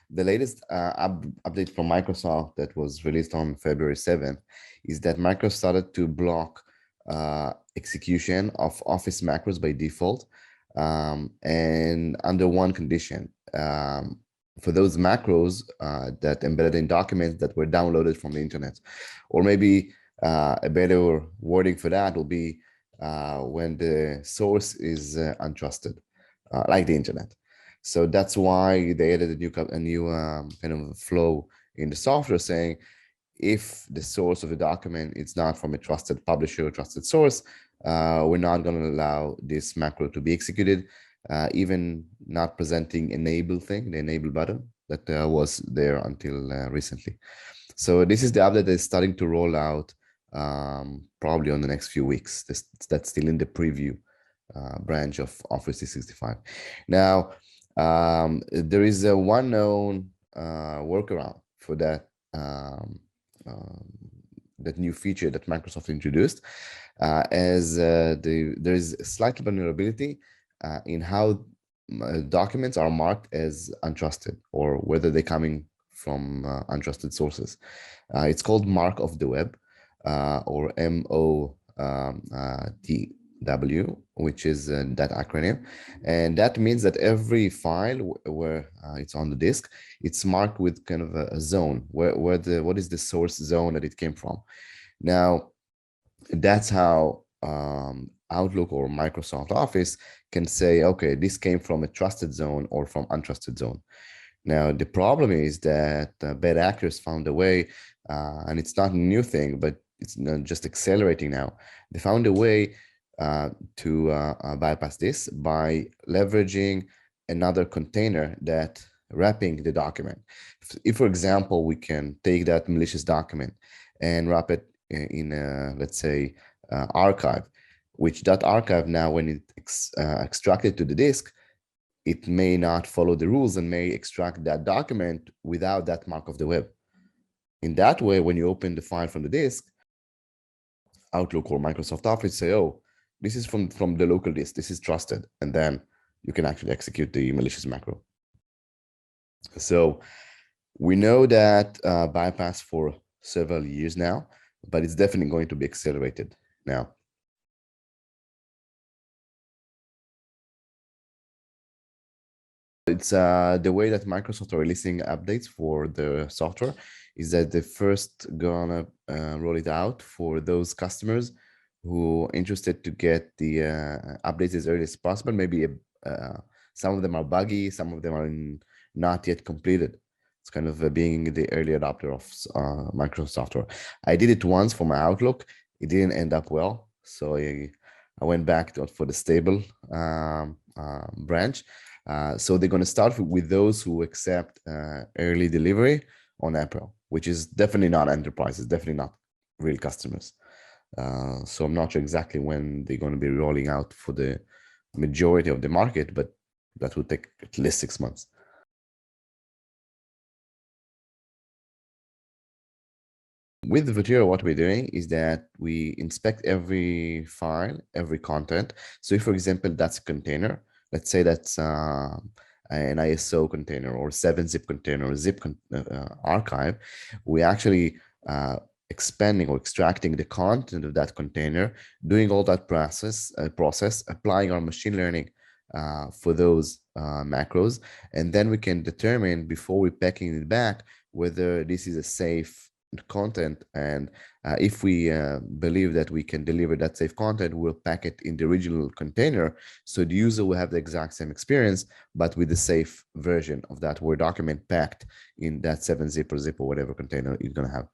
The latest update from Microsoft that was released on February 7th is that Microsoft started to block execution of Office macros by default, and under one condition. For those macros that embedded in documents that were downloaded from the internet. Or maybe a better wording for that will be when the source is untrusted, like the internet. So that's why they added a new kind of flow in the software saying, if the source of the document is not from a trusted publisher or trusted source, we're not going to allow this macro to be executed, even not presenting enable thing, the enable button that was there until recently. So this is the update that is starting to roll out probably on the next few weeks. That's still in the preview branch of Office 365. Now, there is a one known workaround for that that new feature that Microsoft introduced, as there is slight vulnerability in how documents are marked as untrusted, or whether they're coming from untrusted sources. It's called mark of the web, or MOTW, which is that acronym. And that means that every file where it's on the disk, it's marked with kind of a zone, what is the source zone that it came from. Now, that's how Outlook or Microsoft Office can say, okay, this came from a trusted zone or from untrusted zone. Now, the problem is that bad actors found a way, and it's not a new thing, but it's just accelerating now. They found a way to bypass this by leveraging another container that wrapping the document. If, for example, we can take that malicious document and wrap it in a, let's say, archive, which that archive now, when it's extracted to the disk, it may not follow the rules and may extract that document without that mark of the web. In that way, when you open the file from the disk, Outlook or Microsoft Office say, oh, this is from the local disk, this is trusted, and then you can actually execute the malicious macro. So we know that bypass for several years now, but it's definitely going to be accelerated now. It's the way that Microsoft are releasing updates for the software is that they first gonna roll it out for those customers who are interested to get the updates as early as possible. Maybe some of them are buggy, some of them are not yet completed. It's kind of being the early adopter of Microsoft software. I did it once for my Outlook. It didn't end up well, so I went back for the stable branch. So they're going to start with those who accept early delivery on April, which is definitely not enterprises, definitely not real customers. So I'm not sure exactly when they're going to be rolling out for the majority of the market, but that will take at least 6 months. With Votiro, what we're doing is that we inspect every file, every content. So if, for example, that's a container, let's say that's an ISO container or 7-zip container or zip archive, we actually expanding or extracting the content of that container, doing all that process, applying our machine learning for those macros, and then we can determine before we packing it back whether this is a safe content, and if we believe that we can deliver that safe content, we'll pack it in the original container so the user will have the exact same experience, but with the safe version of that Word document packed in that 7-zip or zip or whatever container you're going to have.